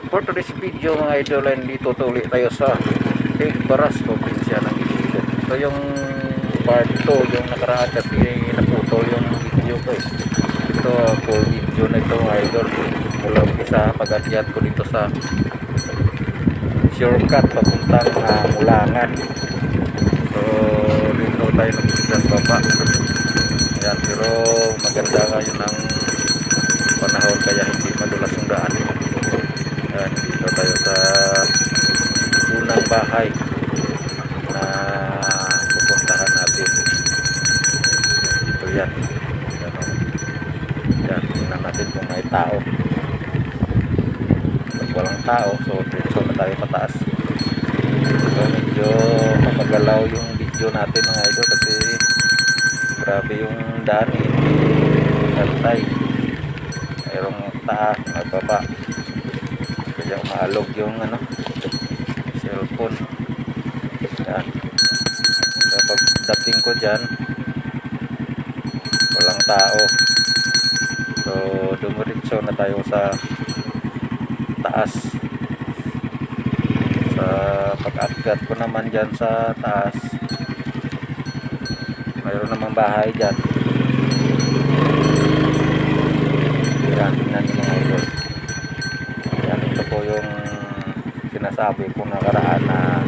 For today's video mga idol, dito tuloy tayo sa Igbaras, probinsya ng Iloilo. Ito yung part 2, yung nakaraan kasi naputol yung video ko eh. Ito full video na ito mga idol. Mula umpisa pag-akyat ko dito sa shortcut papuntang Mulangan. So dito tayo nagpunta sa baba. Yan, pero maganda ngayon ang panahon kaya hindi madulas ang daan. Yan, dito tayo sa unang bahay na pupuntahan natin. Ito yan. Yan, tingnan natin kung may tao. Pag walang tao, so diretso na tayo pataas. So medyo magalaw yung video natin mga idol kasi grabe yung daan eh. Kantay. Mayroong taas, magbaba. Kaya umaalog yung cellphone. Yan. Kapag dating ko dyan, walang tao. So dumiretso na tayo sa taas. Sa pag-akyat ko naman dyan sa taas, mayroon namang bahay dyan. Yan, tingnan nyo mga idol. Yan, ito po yung sinasabi ko nakaraan na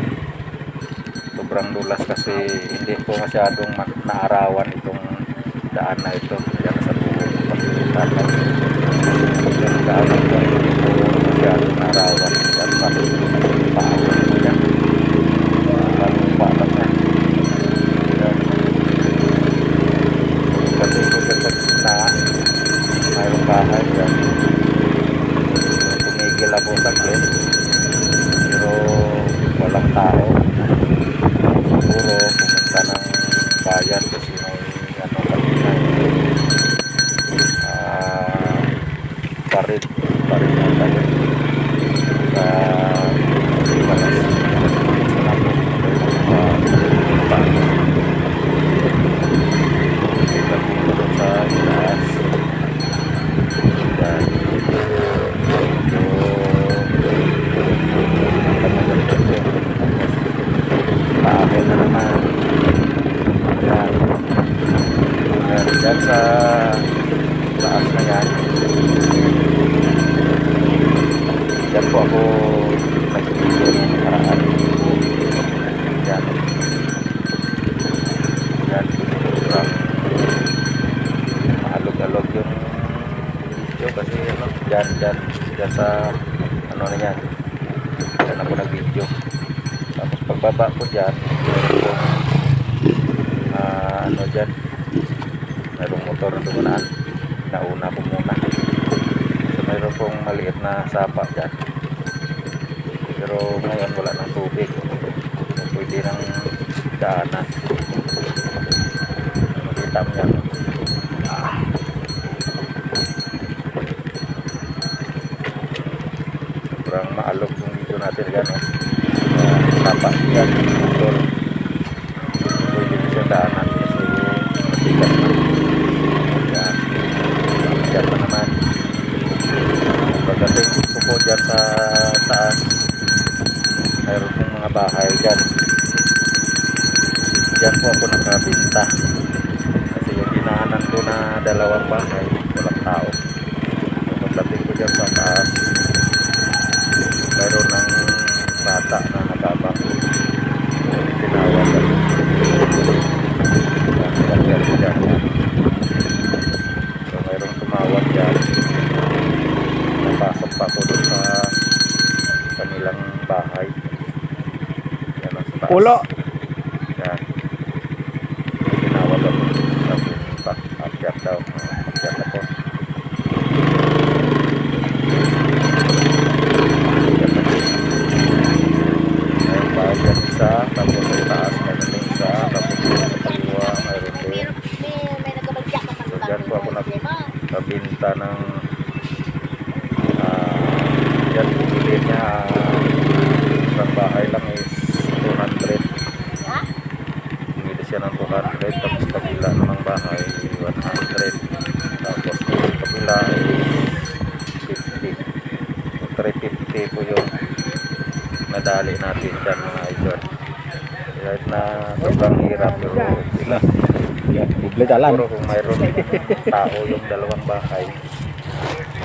sobrang dulas kasi hindi po masyadong naarawan itong daan na ito. Yan, sa buho ko pagkakita. Yung daan na ito hindi po masyadong naarawan. Yan, paawin ko yan. Palupa lang yan. Yan. Kasi ko dyan sa gitna, mayroong bahay yan. Tumigil ako saglit pero walang tao. Siguro pumunta ng bayan kasi may kanina parid na tayo sa Igbaras. Sa Igbaras dan paakit na naman yan. Yan sa taas na yan. Yan po ako nag-video ng nakaraan. Yan. Yan. Sobrang maalog-alog yung video kasi dyan sa na yan. Dyan ako nag-video. Tapos pagbaba ko dyan, dyan mayroong motor na dumunaan. Nauna ko muna. So mayroon pong maliit na sapa dyan. Pero ngayon wala ng tubig. Pwede nang daanan. Makita mo yan. Sobrang maalog yung video natin yan. Sapa yan. Motor. Pwede siya daanan. Kasi matigas na. Yan. Yan pa naman. Pagdating ko po dyan sa taas, mayroon pong mga bahay dyan. Dyan po ako nakabinta. Kasi yung dinaanan ko na dalawang bahay, walang tao. Pagdating ko dyan sa taas, mayroon ng bata na nagabang. Tinawag ako. So mayroong tumawag dyan. Napasok pa ko doon sa kanilang bahay. Yan ang sa taas. Ulo! Yan. Tinawag ako. Sabi pa, akyat daw. Akyat ako. Mayroong bahay dyan isa. Tapos sa taas mayroon din isa. Tapos sa kaliwa mayroon din. So dyan po ako nabinta ng yan, bumili niya isang bahay lang is 200. 350 po yung nadali natin dyan mga idol. Kahit na sobrang hirap pero sila. Bubli dalan. Siguro kung mayroon tao yung dalawang bahay,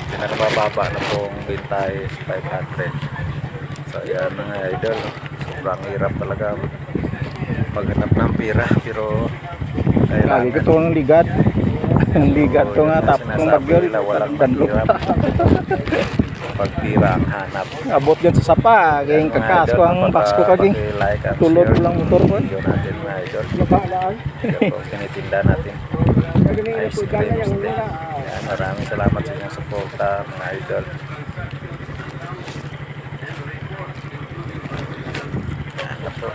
pinakamababa na pong benta is 500. So yan mga idol, sobrang hirap talaga maghanap ng pera pero Lagi kailangan. ko itong ligat. Ang ligat ko nga tapos kong bagyo. nila walang Danlok. mahirap. Pagtira ang hanap. Abot yan sa sapa. Kayong kakas ko ang Pasko kaging. Like and Tulod share lang motor ko. video natin mga idol. Ito po, tinitinda natin. Ice creams din. Yan, maraming salamat sa inyong suporta mga idol. Yan na po.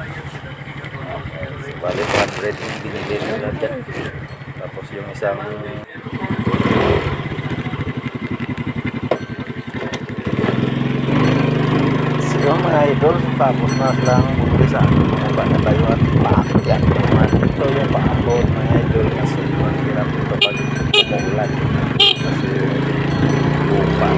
Bali 100 yung binili nila dyan. Tapos yung isang yung mga idol, tapos na silang bumili sa akin mga baka tayo at paakyan naman. So yung paakot mga idol kasi ang hirap ito pag umuulan kasi lupa.